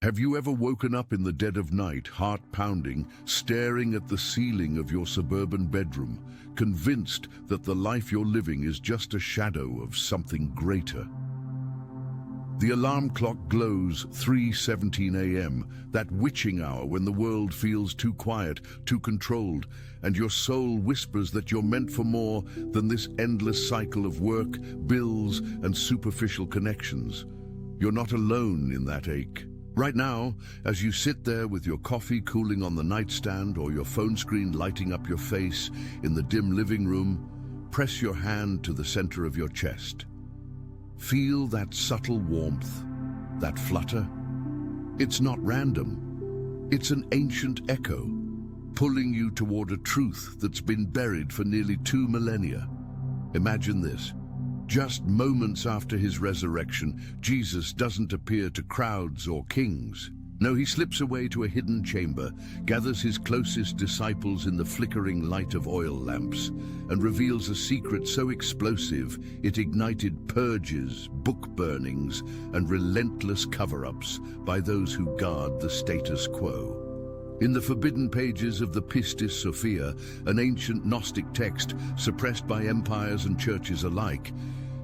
Have you ever woken up in the dead of night, heart pounding, staring at the ceiling of your suburban bedroom, convinced that the life you're living is just a shadow of something greater? The alarm clock glows 3:17 a.m., that witching hour when the world feels too quiet, too controlled, and your soul whispers that you're meant for more than this endless cycle of work, bills, and superficial connections. You're not alone in that ache. Right now, as you sit there with your coffee cooling on the nightstand or your phone screen lighting up your face in the dim living room, press your hand to the center of your chest. Feel that subtle warmth, that flutter. It's not random. It's an ancient echo, pulling you toward a truth that's been buried for nearly 2 millennia. Imagine this. Just moments after his resurrection, Jesus doesn't appear to crowds or kings. No, he slips away to a hidden chamber, gathers his closest disciples in the flickering light of oil lamps, and reveals a secret so explosive it ignited purges, book burnings, and relentless cover-ups by those who guard the status quo. In the forbidden pages of the Pistis Sophia, an ancient Gnostic text suppressed by empires and churches alike,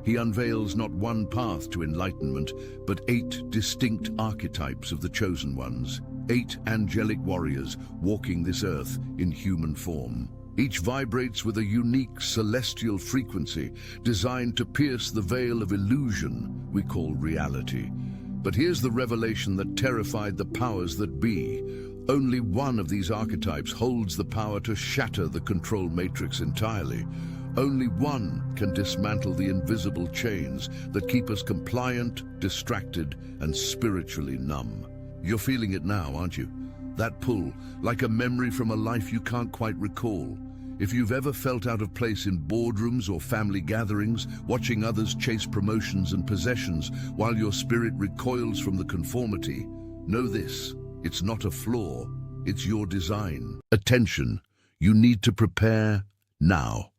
he unveils not one path to enlightenment, but 8 distinct archetypes of the chosen ones, 8 angelic warriors walking this earth in human form. Each vibrates with a unique celestial frequency designed to pierce the veil of illusion we call reality. But here's the revelation that terrified the powers that be. Only one of these archetypes holds the power to shatter the control matrix entirely. Only one can dismantle the invisible chains that keep us compliant, distracted, and spiritually numb. You're feeling it now, aren't you? That pull, like a memory from a life you can't quite recall. If you've ever felt out of place in boardrooms or family gatherings, watching others chase promotions and possessions while your spirit recoils from the conformity, know this: it's not a flaw, it's your design. Attention, you need to prepare now.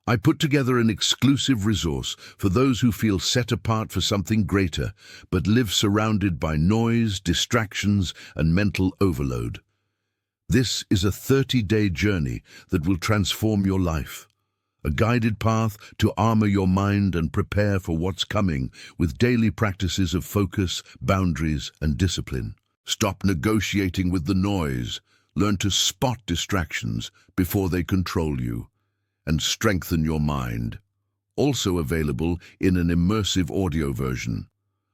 I put together an exclusive resource for those who feel set apart for something greater, but live surrounded by noise, distractions, and mental overload. This is a 30-day journey that will transform your life. A guided path to armor your mind and prepare for what's coming with daily practices of focus, boundaries, and discipline. Stop negotiating with the noise. Learn to spot distractions before they control you, and strengthen your mind. Also available in an immersive audio version.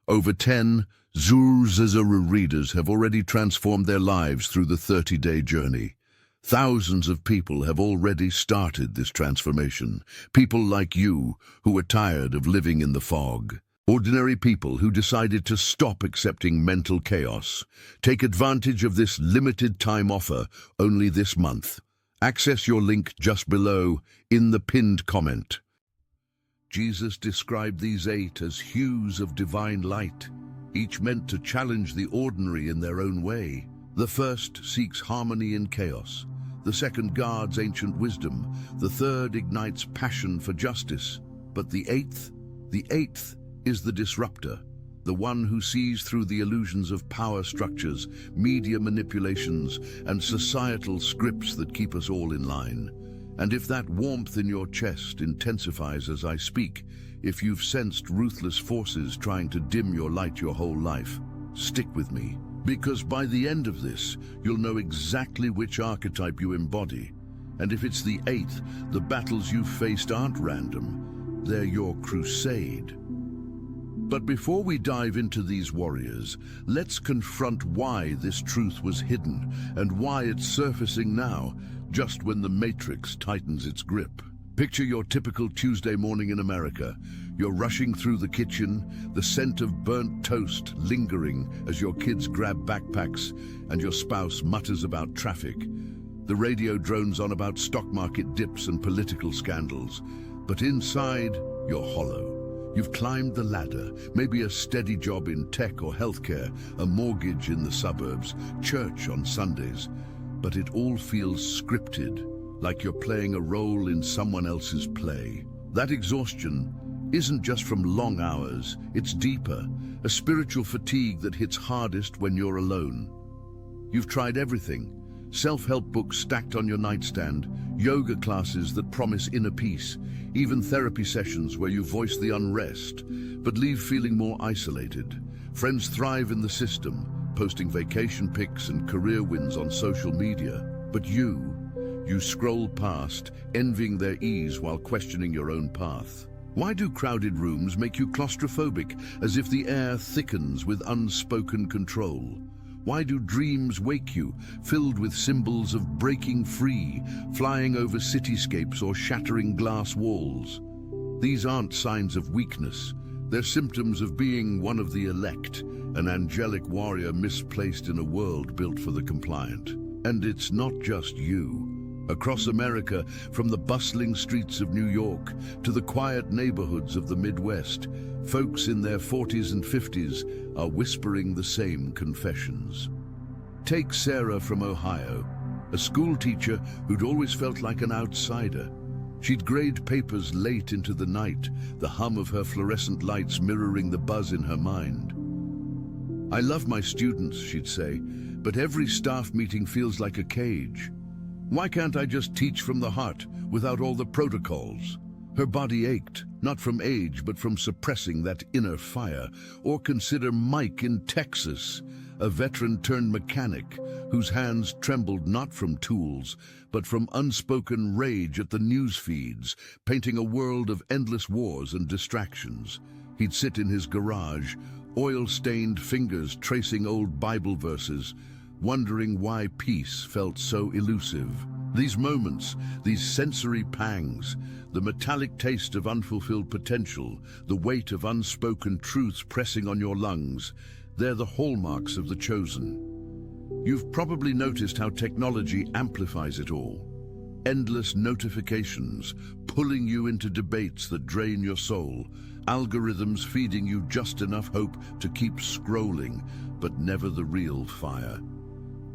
Over 10 Zuru readers have already transformed their lives through the 30-day journey. Thousands of people have already started this transformation. People like you who are tired of living in the fog. Ordinary people who decided to stop accepting mental chaos. Take advantage of this limited time offer only this month. Access your link just below in the pinned comment. Jesus described these 8 as hues of divine light, each meant to challenge the ordinary in their own way. The first seeks harmony in chaos. The second guards ancient wisdom. The third ignites passion for justice. But the eighth is the disruptor, the one who sees through the illusions of power structures, media manipulations, and societal scripts that keep us all in line. And if that warmth in your chest intensifies as I speak, if you've sensed ruthless forces trying to dim your light your whole life, stick with me. Because by the end of this, you'll know exactly which archetype you embody. And if it's the 8th, the battles you've faced aren't random. They're your crusade. But before we dive into these warriors, let's confront why this truth was hidden and why it's surfacing now, just when the Matrix tightens its grip. Picture your typical Tuesday morning in America. You're rushing through the kitchen, the scent of burnt toast lingering as your kids grab backpacks and your spouse mutters about traffic. The radio drones on about stock market dips and political scandals. But inside, you're hollow. You've climbed the ladder, maybe a steady job in tech or healthcare, a mortgage in the suburbs, church on Sundays. But it all feels scripted, like you're playing a role in someone else's play. That exhaustion, isn't just from long hours, it's deeper, a spiritual fatigue that hits hardest when you're alone. You've tried everything, self-help books stacked on your nightstand, yoga classes that promise inner peace, even therapy sessions where you voice the unrest, but leave feeling more isolated. Friends thrive in the system, posting vacation pics and career wins on social media, but you scroll past, envying their ease while questioning your own path. Why do crowded rooms make you claustrophobic, as if the air thickens with unspoken control? Why do dreams wake you, filled with symbols of breaking free, flying over cityscapes or shattering glass walls? These aren't signs of weakness. They're symptoms of being one of the elect, an angelic warrior misplaced in a world built for the compliant. And it's not just you. Across America, from the bustling streets of New York to the quiet neighborhoods of the Midwest, folks in their 40s and 50s are whispering the same confessions. Take Sarah from Ohio, a school teacher who'd always felt like an outsider. She'd grade papers late into the night, the hum of her fluorescent lights mirroring the buzz in her mind. "I love my students," she'd say, "but every staff meeting feels like a cage. Why can't I just teach from the heart without all the protocols?" Her body ached, not from age, but from suppressing that inner fire. Or consider Mike in Texas, a veteran-turned-mechanic whose hands trembled not from tools, but from unspoken rage at the news feeds, painting a world of endless wars and distractions. He'd sit in his garage, oil-stained fingers tracing old Bible verses, wondering why peace felt so elusive. These moments, these sensory pangs, the metallic taste of unfulfilled potential, the weight of unspoken truths pressing on your lungs, they're the hallmarks of the chosen. You've probably noticed how technology amplifies it all. Endless notifications, pulling you into debates that drain your soul, algorithms feeding you just enough hope to keep scrolling, but never the real fire.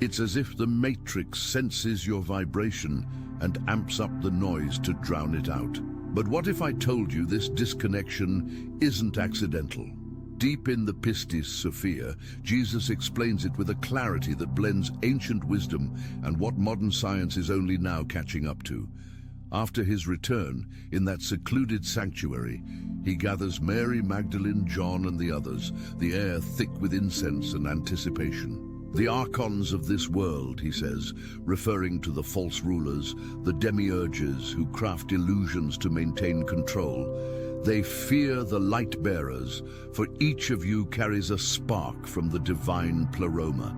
It's as if the matrix senses your vibration and amps up the noise to drown it out. But what if I told you this disconnection isn't accidental? Deep in the Pistis Sophia, Jesus explains it with a clarity that blends ancient wisdom and what modern science is only now catching up to. After his return, in that secluded sanctuary, he gathers Mary, Magdalene, John, and the others, the air thick with incense and anticipation. The archons of this world, he says, referring to the false rulers, the demiurges who craft illusions to maintain control. They fear the light bearers, for each of you carries a spark from the divine pleroma.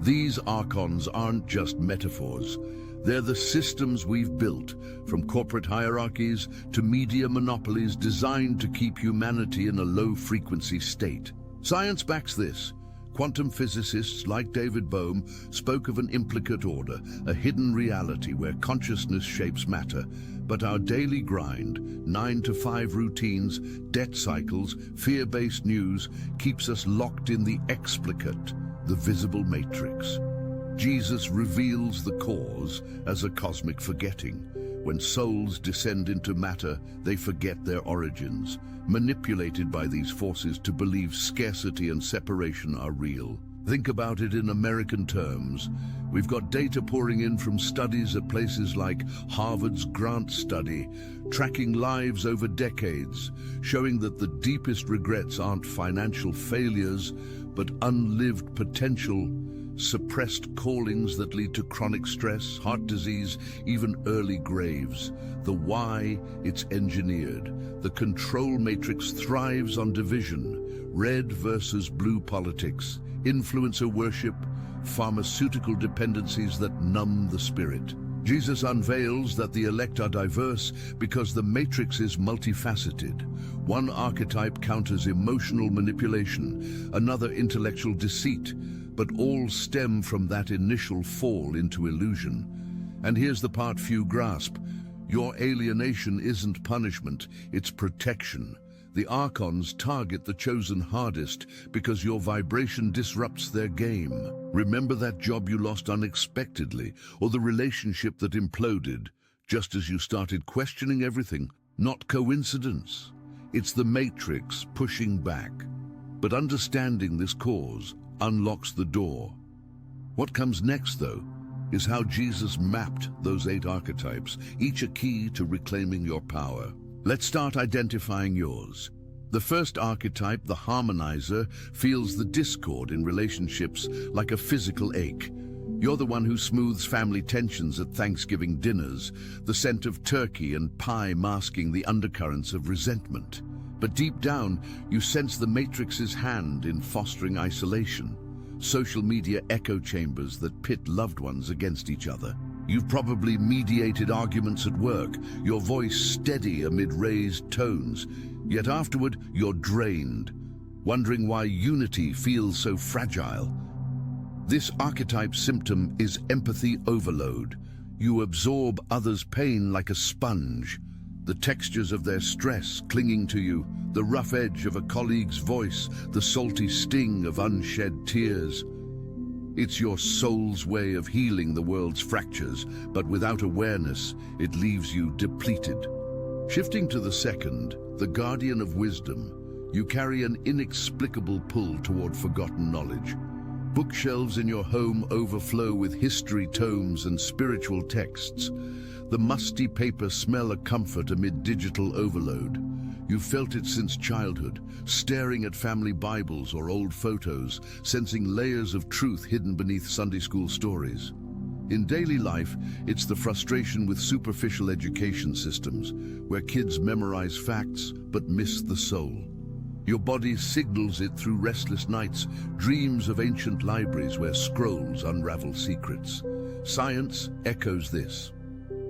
These archons aren't just metaphors. They're the systems we've built, from corporate hierarchies to media monopolies designed to keep humanity in a low-frequency state. Science backs this. Quantum physicists like David Bohm spoke of an implicate order, a hidden reality where consciousness shapes matter. But our daily grind, 9-to-5 routines, debt cycles, fear-based news, keeps us locked in the explicate, the visible matrix. Jesus reveals the cause as a cosmic forgetting. When souls descend into matter, they forget their origins, manipulated by these forces to believe scarcity and separation are real. Think about it in American terms. We've got data pouring in from studies at places like Harvard's Grant Study, tracking lives over decades, showing that the deepest regrets aren't financial failures, but unlived potential, suppressed callings that lead to chronic stress, heart disease, even early graves. The why, it's engineered. The control matrix thrives on division, red versus blue politics, influencer worship, pharmaceutical dependencies that numb the spirit. Jesus unveils that the elect are diverse because the matrix is multifaceted. One archetype counters emotional manipulation, another intellectual deceit, but all stem from that initial fall into illusion. And here's the part few grasp. Your alienation isn't punishment, it's protection. The archons target the chosen hardest because your vibration disrupts their game. Remember that job you lost unexpectedly, or the relationship that imploded, just as you started questioning everything. Not coincidence. It's the matrix pushing back. But understanding this cause unlocks the door. What comes next, though, is how Jesus mapped those 8 archetypes, each a key to reclaiming your power. Let's start identifying yours. The first archetype, the harmonizer, feels the discord in relationships like a physical ache. You're the one who smooths family tensions at Thanksgiving dinners, the scent of turkey and pie masking the undercurrents of resentment. But deep down, you sense the Matrix's hand in fostering isolation, social media echo chambers that pit loved ones against each other. You've probably mediated arguments at work, your voice steady amid raised tones, yet afterward you're drained, wondering why unity feels so fragile. This archetype symptom is empathy overload. You absorb others' pain like a sponge, the textures of their stress clinging to you, the rough edge of a colleague's voice, the salty sting of unshed tears. It's your soul's way of healing the world's fractures, but without awareness, it leaves you depleted. Shifting to the second, the guardian of wisdom, you carry an inexplicable pull toward forgotten knowledge. Bookshelves in your home overflow with history tomes and spiritual texts. The musty paper smell a comfort amid digital overload. You've felt it since childhood, staring at family Bibles or old photos, sensing layers of truth hidden beneath Sunday school stories. In daily life, it's the frustration with superficial education systems, where kids memorize facts but miss the soul. Your body signals it through restless nights, dreams of ancient libraries where scrolls unravel secrets. Science echoes this.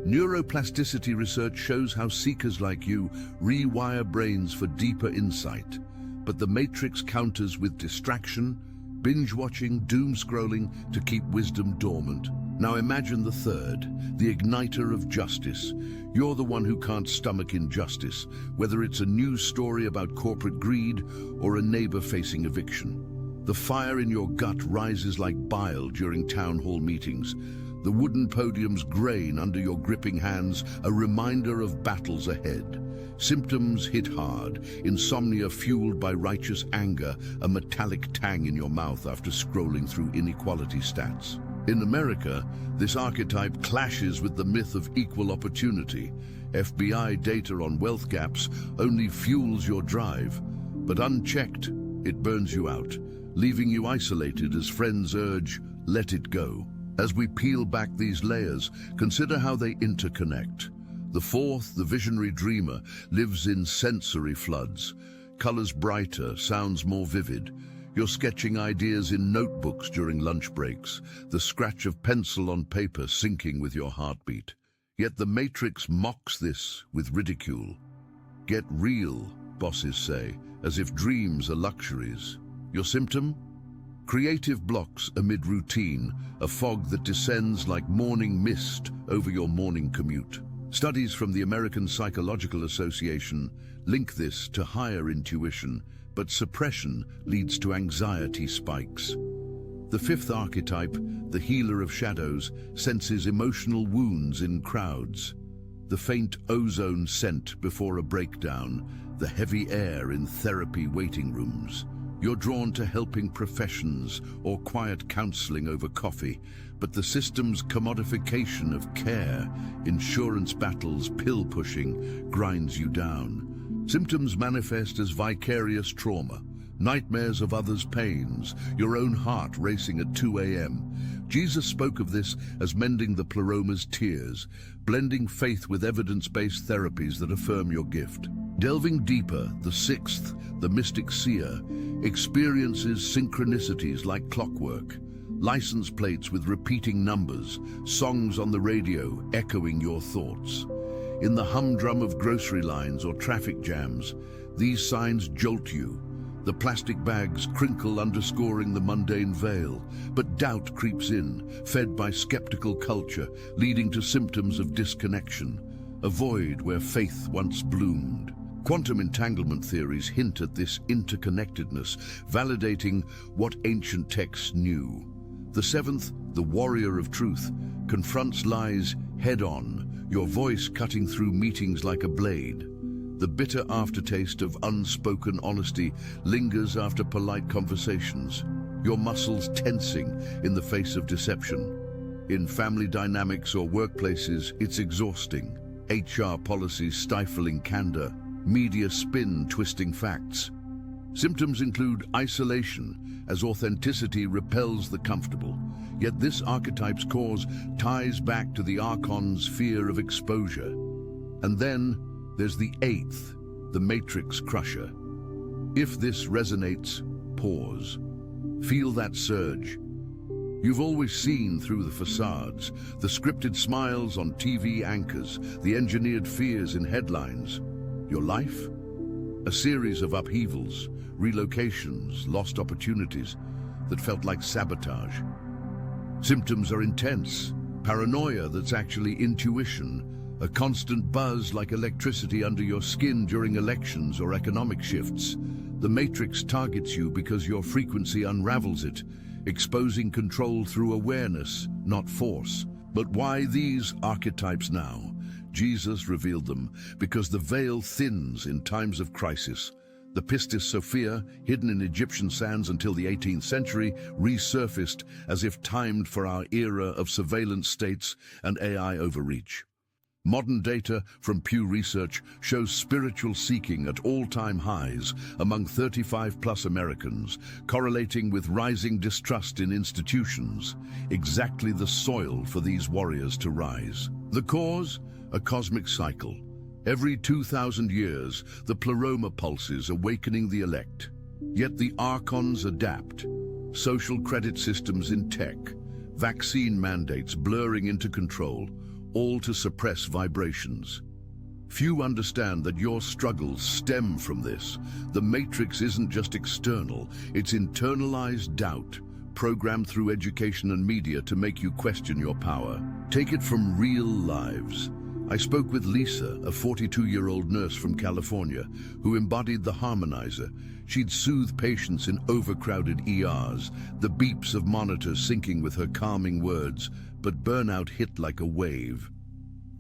Neuroplasticity research shows how seekers like you rewire brains for deeper insight. But the Matrix counters with distraction, binge-watching, doom-scrolling to keep wisdom dormant. Now imagine the third, the igniter of justice. You're the one who can't stomach injustice, whether it's a news story about corporate greed or a neighbor facing eviction. The fire in your gut rises like bile during town hall meetings. The wooden podiums grain under your gripping hands, a reminder of battles ahead. Symptoms hit hard, insomnia fueled by righteous anger, a metallic tang in your mouth after scrolling through inequality stats. In America, this archetype clashes with the myth of equal opportunity. FBI data on wealth gaps only fuels your drive, but unchecked, it burns you out, leaving you isolated as friends urge, let it go. As we peel back these layers, consider how they interconnect. The fourth, the visionary dreamer, lives in sensory floods. Colors brighter, sounds more vivid. You're sketching ideas in notebooks during lunch breaks, the scratch of pencil on paper syncing with your heartbeat. Yet the Matrix mocks this with ridicule. Get real, bosses say, as if dreams are luxuries. Your symptom? Creative blocks amid routine, a fog that descends like morning mist over your morning commute. Studies from the American Psychological Association link this to higher intuition, but suppression leads to anxiety spikes. The fifth archetype, the healer of shadows, senses emotional wounds in crowds. The faint ozone scent before a breakdown, the heavy air in therapy waiting rooms. You're drawn to helping professions or quiet counseling over coffee, but the system's commodification of care, insurance battles, pill pushing, grinds you down. Symptoms manifest as vicarious trauma, nightmares of others' pains, your own heart racing at 2 a.m. Jesus spoke of this as mending the pleroma's tears, blending faith with evidence-based therapies that affirm your gift. Delving deeper, the sixth, the mystic seer, experiences synchronicities like clockwork, license plates with repeating numbers, songs on the radio echoing your thoughts. In the humdrum of grocery lines or traffic jams, these signs jolt you. The plastic bags crinkle, underscoring the mundane veil, but doubt creeps in, fed by skeptical culture, leading to symptoms of disconnection, a void where faith once bloomed. Quantum entanglement theories hint at this interconnectedness, validating what ancient texts knew. The seventh, the warrior of truth, confronts lies head-on, your voice cutting through meetings like a blade. The bitter aftertaste of unspoken honesty lingers after polite conversations, your muscles tensing in the face of deception. In family dynamics or workplaces, it's exhausting. HR policies stifling candor, media spin twisting facts. Symptoms include isolation, as authenticity repels the comfortable. Yet this archetype's cause ties back to the Archon's fear of exposure. And then there's the eighth, the Matrix Crusher. If this resonates, pause. Feel that surge. You've always seen through the facades, the scripted smiles on TV anchors, the engineered fears in headlines. Your life? A series of upheavals, relocations, lost opportunities that felt like sabotage. Symptoms are intense, paranoia that's actually intuition, a constant buzz like electricity under your skin during elections or economic shifts. The Matrix targets you because your frequency unravels it, exposing control through awareness, not force. But why these archetypes now? Jesus revealed them because the veil thins in times of crisis. The Pistis Sophia, hidden in Egyptian sands until the 18th century, resurfaced as if timed for our era of surveillance states and AI overreach. Modern data from Pew Research shows spiritual seeking at all-time highs among 35-plus Americans, correlating with rising distrust in institutions, exactly the soil for these warriors to rise. The cause? A cosmic cycle. Every 2,000 years, the pleroma pulses awakening the elect. Yet the Archons adapt. Social credit systems in tech, vaccine mandates blurring into control, all to suppress vibrations. Few understand that your struggles stem from this. The Matrix isn't just external, it's internalized doubt, programmed through education and media to make you question your power. Take it from real lives. I spoke with Lisa, a 42-year-old nurse from California, who embodied the harmonizer. She'd soothe patients in overcrowded ERs, the beeps of monitors syncing with her calming words, but burnout hit like a wave.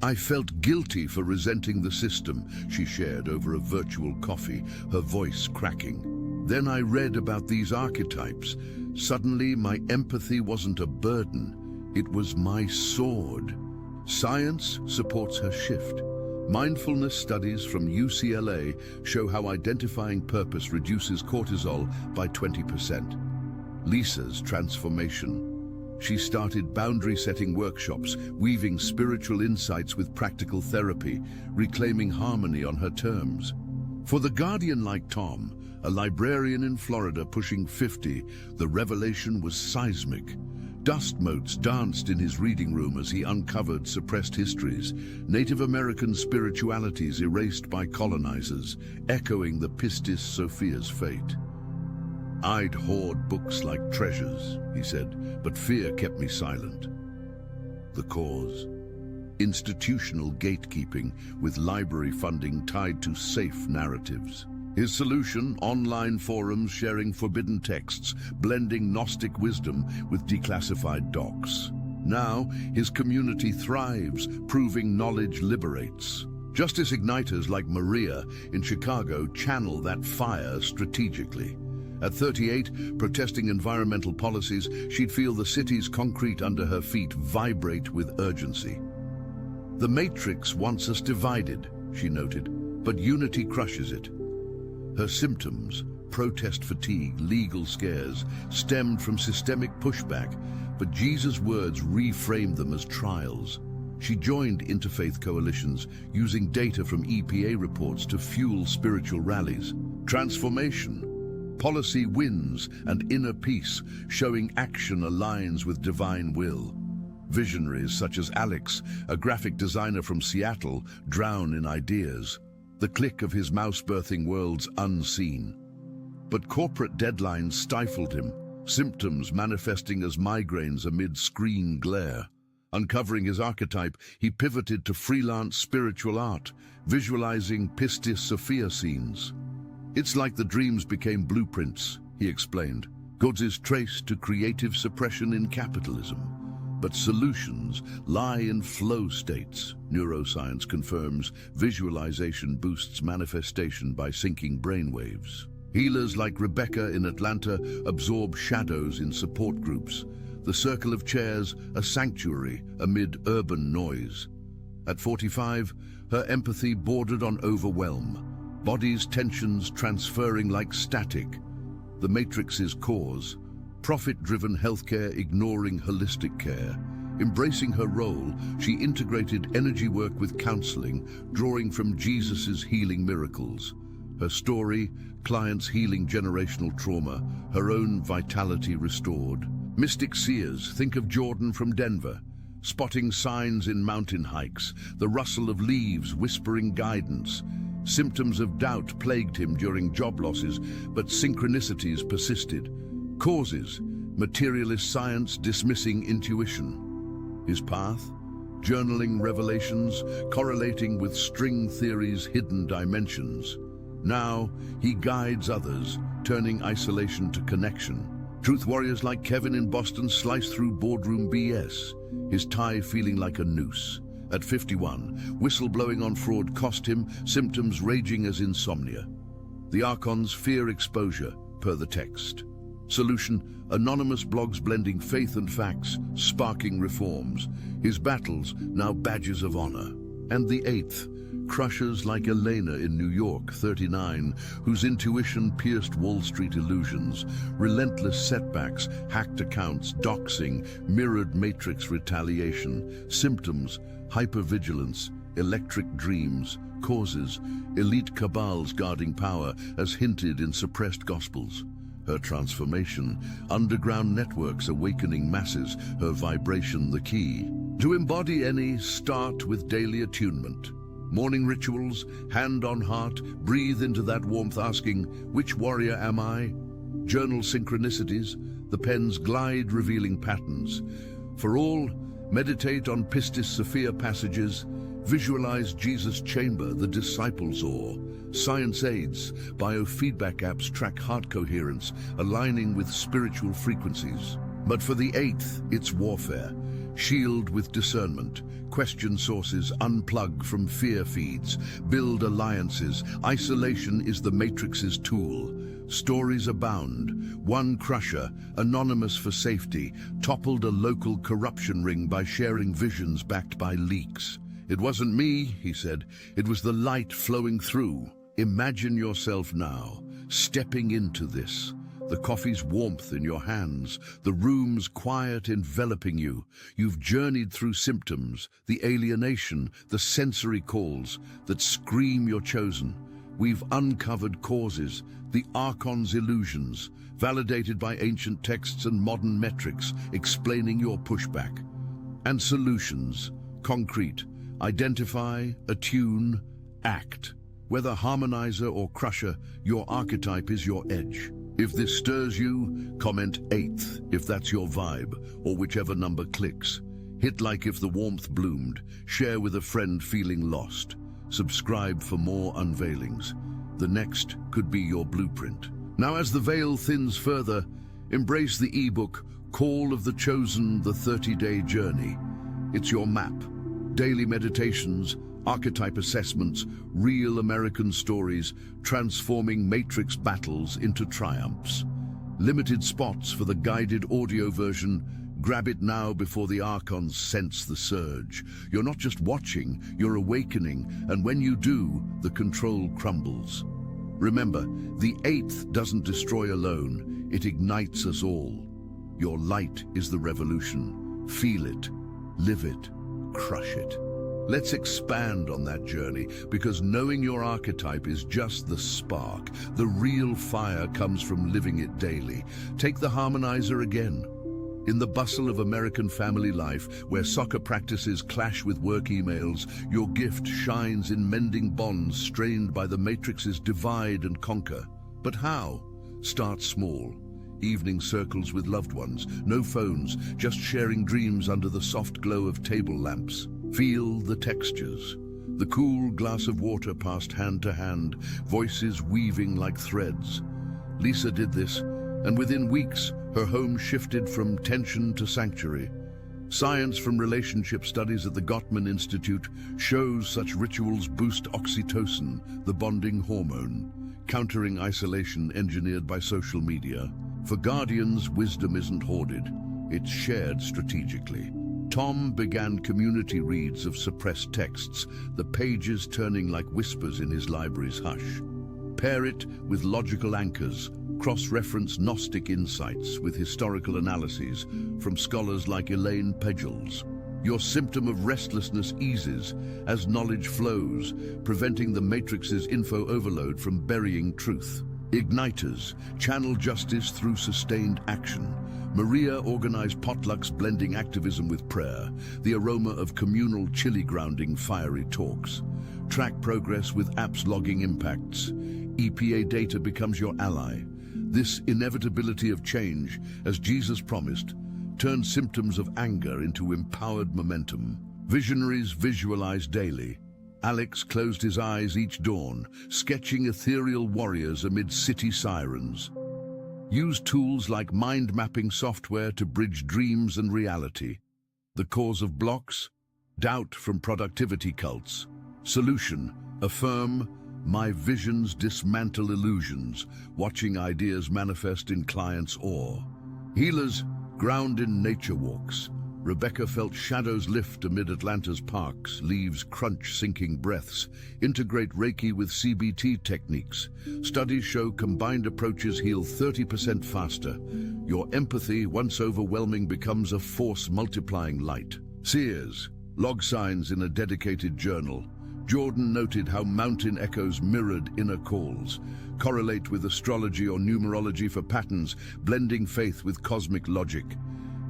I felt guilty for resenting the system, she shared over a virtual coffee, her voice cracking. Then I read about these archetypes. Suddenly, my empathy wasn't a burden, it was my sword. Science supports her shift. Mindfulness studies from UCLA show how identifying purpose reduces cortisol by 20%. Lisa's transformation. She started boundary-setting workshops, weaving spiritual insights with practical therapy, reclaiming harmony on her terms. For the Guardian like Tom, a librarian in Florida pushing 50, the revelation was seismic. Dust motes danced in his reading room as he uncovered suppressed histories, Native American spiritualities erased by colonizers, echoing the Pistis Sophia's fate. I'd hoard books like treasures, he said, but fear kept me silent. The cause? Institutional gatekeeping, with library funding tied to safe narratives. His solution, online forums sharing forbidden texts, blending Gnostic wisdom with declassified docs. Now, his community thrives, proving knowledge liberates. Justice igniters like Maria in Chicago channel that fire strategically. At 38, protesting environmental policies, she'd feel the city's concrete under her feet vibrate with urgency. The Matrix wants us divided, she noted, but unity crushes it. Her symptoms, protest fatigue, legal scares, stemmed from systemic pushback, but Jesus' words reframed them as trials. She joined interfaith coalitions, using data from EPA reports to fuel spiritual rallies. Transformation, policy wins, and inner peace, showing action aligns with divine will. Visionaries such as Alex, a graphic designer from Seattle, drown in ideas. The click of his mouse-birthing worlds unseen. But corporate deadlines stifled him, symptoms manifesting as migraines amid screen glare. Uncovering his archetype, he pivoted to freelance spiritual art, visualizing Pistis Sophia scenes. It's like the dreams became blueprints, he explained. Goods is traced to creative suppression in capitalism. But solutions lie in flow states. Neuroscience confirms visualization boosts manifestation by syncing brainwaves. Healers like Rebecca in Atlanta absorb shadows in support groups. The circle of chairs, a sanctuary amid urban noise. At 45, her empathy bordered on overwhelm. Body's tensions transferring like static. The matrix's cause. Profit-driven healthcare ignoring holistic care. Embracing her role, she integrated energy work with counseling, drawing from Jesus's healing miracles. Her story, clients healing generational trauma, her own vitality restored. Mystic seers, think of Jordan from Denver, spotting signs in mountain hikes, the rustle of leaves whispering guidance. Symptoms of doubt plagued him during job losses, but synchronicities persisted. Causes, materialist science dismissing intuition. His path, journaling revelations, correlating with string theory's hidden dimensions. Now, he guides others, turning isolation to connection. Truth warriors like Kevin in Boston slice through boardroom BS, his tie feeling like a noose. At 51, whistleblowing on fraud cost him, symptoms raging as insomnia. The Archons fear exposure, per the text. Solution, anonymous blogs blending faith and facts, sparking reforms. His battles, now badges of honor. And the 8th, crushers like Elena in New York, 39, whose intuition pierced Wall Street illusions. Relentless setbacks, hacked accounts, doxing, mirrored matrix retaliation. Symptoms, hypervigilance, electric dreams. Causes, elite cabals guarding power, as hinted in suppressed gospels. Her transformation, underground networks awakening masses, her vibration the key. To embody any, start with daily attunement. Morning rituals, hand on heart, breathe into that warmth asking, which warrior am I? Journal synchronicities, the pen's glide revealing patterns. For all, meditate on Pistis Sophia passages, visualize Jesus' chamber, the disciples' oar. Science aids, biofeedback apps track heart coherence, aligning with spiritual frequencies. But for the 8th, it's warfare. Shield with discernment, question sources, unplug from fear feeds, build alliances. Isolation is the matrix's tool. Stories abound. One crusher, anonymous for safety, toppled a local corruption ring by sharing visions backed by leaks. It wasn't me, he said, it was the light flowing through. Imagine yourself now, stepping into this. The coffee's warmth in your hands, the room's quiet enveloping you. You've journeyed through symptoms, the alienation, the sensory calls that scream you're chosen. We've uncovered causes, the Archon's illusions, validated by ancient texts and modern metrics, explaining your pushback. And solutions, concrete, identify, attune, act. Whether harmonizer or crusher, your archetype is your edge. If this stirs you, comment 8th if that's your vibe, or whichever number clicks. Hit like if the warmth bloomed, share with a friend feeling lost. Subscribe for more unveilings. The next could be your blueprint. Now as the veil thins further, embrace the ebook, Call of the Chosen, the 30-day journey. It's your map. Daily meditations, archetype assessments, real American stories, transforming matrix battles into triumphs. Limited spots for the guided audio version. Grab it now before the Archons sense the surge. You're not just watching, you're awakening, and when you do, the control crumbles. Remember, the 8th doesn't destroy alone, it ignites us all. Your light is the revolution. Feel it, live it, crush it. Let's expand on that journey, because knowing your archetype is just the spark. The real fire comes from living it daily. Take the harmonizer again. In the bustle of American family life, where soccer practices clash with work emails, your gift shines in mending bonds strained by the matrix's divide and conquer. But how? Start small. Evening circles with loved ones, no phones, just sharing dreams under the soft glow of table lamps. Feel the textures. The cool glass of water passed hand to hand, voices weaving like threads. Lisa did this, and within weeks, her home shifted from tension to sanctuary. Science from relationship studies at the Gottman Institute shows such rituals boost oxytocin, the bonding hormone, countering isolation engineered by social media. For Guardians, wisdom isn't hoarded, it's shared strategically. Tom began community reads of suppressed texts, the pages turning like whispers in his library's hush. Pair it with logical anchors, cross-reference Gnostic insights with historical analyses from scholars like Elaine Pagels. Your symptom of restlessness eases as knowledge flows, preventing the matrix's info overload from burying truth. Igniters channel justice through sustained action. Maria organized potlucks blending activism with prayer, the aroma of communal chili grounding fiery talks. Track progress with apps logging impacts. EPA data becomes your ally. This inevitability of change, as Jesus promised, turns symptoms of anger into empowered momentum. Visionaries visualize daily. Alex closed his eyes each dawn, sketching ethereal warriors amid city sirens. Use tools like mind-mapping software to bridge dreams and reality. The cause of blocks? Doubt from productivity cults. Solution: affirm, my visions dismantle illusions, watching ideas manifest in clients' awe. Healers ground in nature walks. Rebecca felt shadows lift amid Atlanta's parks, leaves crunch sinking breaths. Integrate Reiki with CBT techniques. Studies show combined approaches heal 30% faster. Your empathy, once overwhelming, becomes a force multiplying light. Seers log signs in a dedicated journal. Jordan noted how mountain echoes mirrored inner calls. Correlate with astrology or numerology for patterns, blending faith with cosmic logic.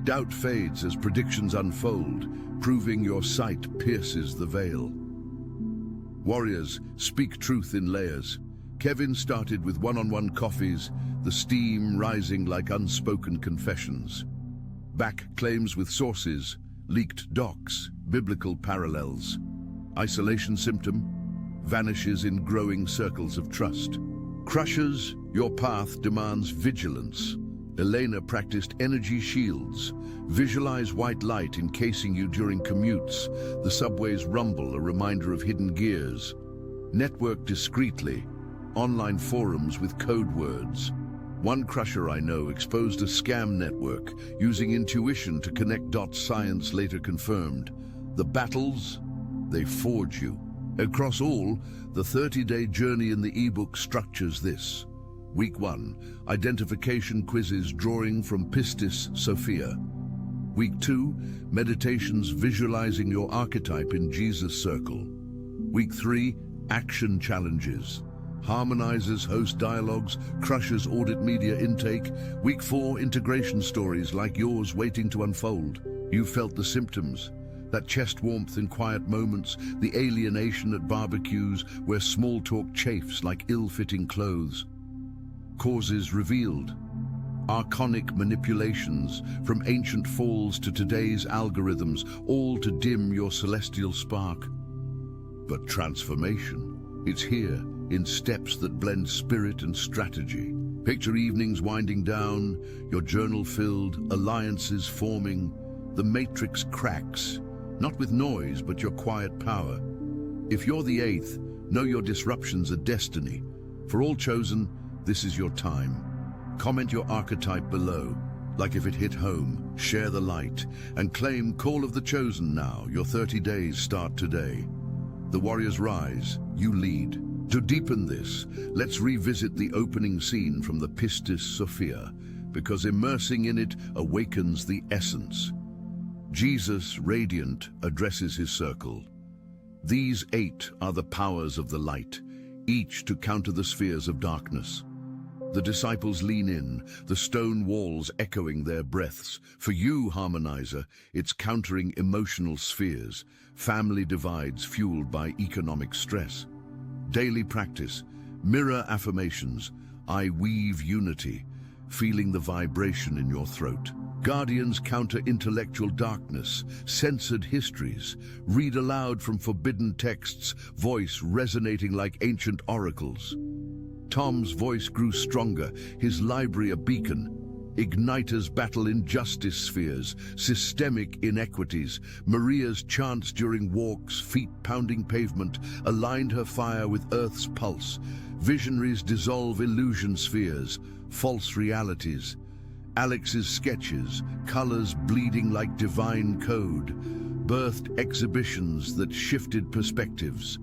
Doubt fades as predictions unfold, proving your sight pierces the veil. Warriors speak truth in layers. Kevin started with one-on-one coffees, the steam rising like unspoken confessions. Back claims with sources, leaked docs, biblical parallels. Isolation symptom vanishes in growing circles of trust. Crushers, your path demands vigilance. Elena practiced energy shields. Visualize white light encasing you during commutes. The subway's rumble, a reminder of hidden gears. Network discreetly. Online forums with code words. One crusher I know exposed a scam network, using intuition to connect dots science later confirmed. The battles, they forge you. Across all, the 30-day journey in the ebook structures this. Week 1, identification quizzes drawing from Pistis Sophia. Week 2, meditations visualizing your archetype in Jesus Circle. Week 3, action challenges. Harmonizers host dialogues, crushers audit media intake. Week 4, integration stories like yours waiting to unfold. You felt the symptoms. That chest warmth in quiet moments, the alienation at barbecues where small talk chafes like ill-fitting clothes. Causes revealed. Archonic manipulations, from ancient falls to today's algorithms, all to dim your celestial spark. But transformation, it's here, in steps that blend spirit and strategy. Picture evenings winding down, your journal filled, alliances forming. The matrix cracks, not with noise, but your quiet power. If you're the 8th, know your disruptions are destiny. For all chosen, this is your time. Comment your archetype below, like if it hit home. Share the light, and claim Call of the Chosen now. Your 30 days start today. The warriors rise, you lead. To deepen this, let's revisit the opening scene from the Pistis Sophia, because immersing in it awakens the essence. Jesus, radiant, addresses his circle. These 8 are the powers of the light, each to counter the spheres of darkness. The disciples lean in, the stone walls echoing their breaths. For you, harmonizer, it's countering emotional spheres, family divides fueled by economic stress. Daily practice, mirror affirmations, I weave unity, feeling the vibration in your throat. Guardians counter intellectual darkness, censored histories, read aloud from forbidden texts, voice resonating like ancient oracles. Tom's voice grew stronger, his library a beacon. Igniter's battle injustice spheres, systemic inequities. Maria's chants during walks, feet pounding pavement, aligned her fire with Earth's pulse. Visionaries dissolve illusion spheres, false realities. Alex's sketches, colors bleeding like divine code, birthed exhibitions that shifted perspectives.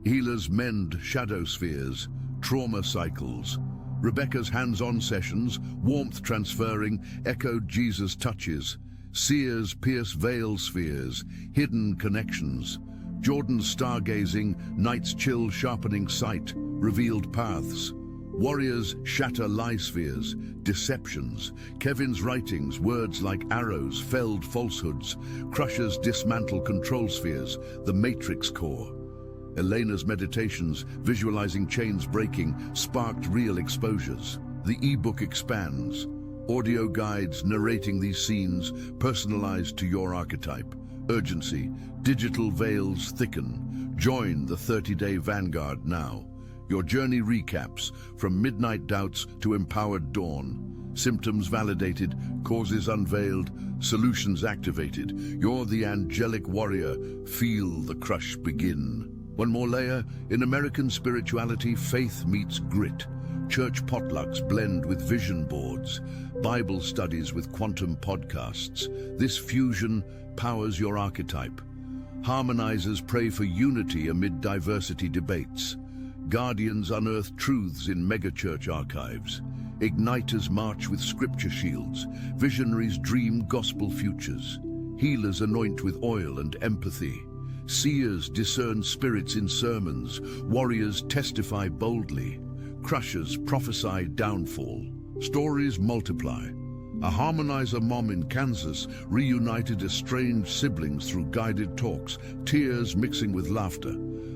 Healers mend shadow spheres, trauma cycles. Rebecca's hands-on sessions, warmth transferring, echoed Jesus' touches. Seers pierce veil spheres, hidden connections. Jordan's stargazing, night's chill sharpening sight, revealed paths. Warriors shatter lie spheres, deceptions. Kevin's writings, words like arrows, felled falsehoods. Crushers dismantle control spheres, the matrix core. Elena's meditations, visualizing chains breaking, sparked real exposures. The ebook expands. Audio guides narrating these scenes, personalized to your archetype. Urgency, digital veils thicken. Join the 30-day Vanguard now. Your journey recaps, from midnight doubts to empowered dawn. Symptoms validated, causes unveiled, solutions activated. You're the angelic warrior. Feel the crush begin. One more layer, in American spirituality, faith meets grit. Church potlucks blend with vision boards. Bible studies with quantum podcasts. This fusion powers your archetype. Harmonizers pray for unity amid diversity debates. Guardians unearth truths in megachurch archives. Igniters march with scripture shields. Visionaries dream gospel futures. Healers anoint with oil and empathy. Seers discern spirits in sermons. Warriors testify boldly. Crushers prophesy downfall. Stories multiply. A harmonizer mom in Kansas reunited estranged siblings through guided talks, tears mixing with laughter.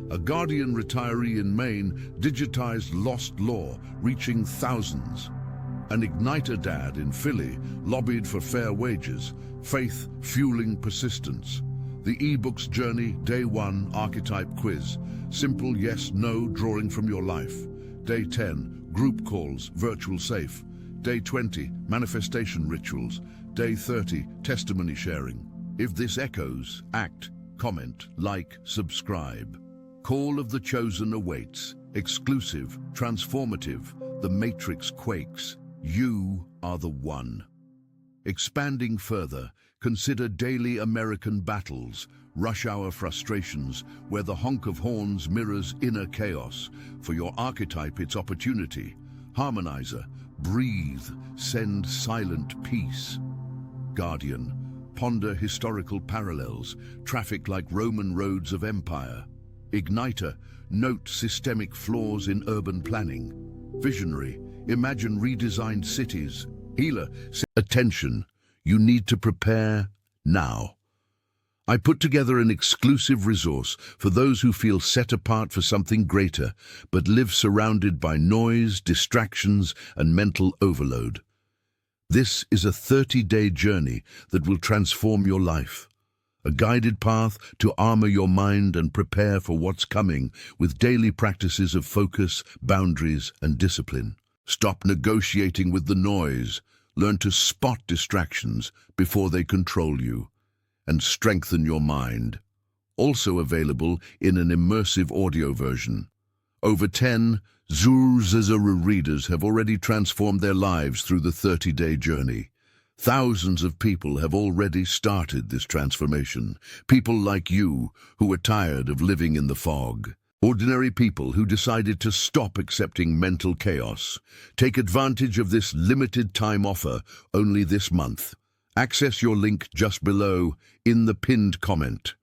A Guardian retiree in Maine digitized lost lore, reaching thousands. An Igniter dad in Philly lobbied for fair wages, faith fueling persistence. The eBooks Journey, Day 1, Archetype Quiz. Simple yes-no drawing from your life. Day 10, Group Calls, Virtual Safe. Day 20, Manifestation Rituals. Day 30, Testimony Sharing. If this echoes, act, comment, like, subscribe. Call of the Chosen awaits. Exclusive, transformative, the Matrix quakes. You are the one. Expanding further, consider daily American battles, rush hour frustrations, where the honk of horns mirrors inner chaos. For your archetype, it's opportunity. Harmonizer, breathe, send silent peace. Guardian, ponder historical parallels, traffic like Roman roads of empire. Igniter, note systemic flaws in urban planning. Visionary, imagine redesigned cities. Healer, attention, you need to prepare now. I put together an exclusive resource for those who feel set apart for something greater, but live surrounded by noise, distractions, and mental overload. This is a 30-day journey that will transform your life. A guided path to armor your mind and prepare for what's coming with daily practices of focus, boundaries, and discipline. Stop negotiating with the noise. Learn to spot distractions before they control you, and strengthen your mind. Also available in an immersive audio version. Over 10 Zuzazara readers have already transformed their lives through the 30-day journey. Thousands of people have already started this transformation. People like you who are tired of living in the fog. Ordinary people who decided to stop accepting mental chaos. Take advantage of this limited time offer only this month. Access your link just below in the pinned comment.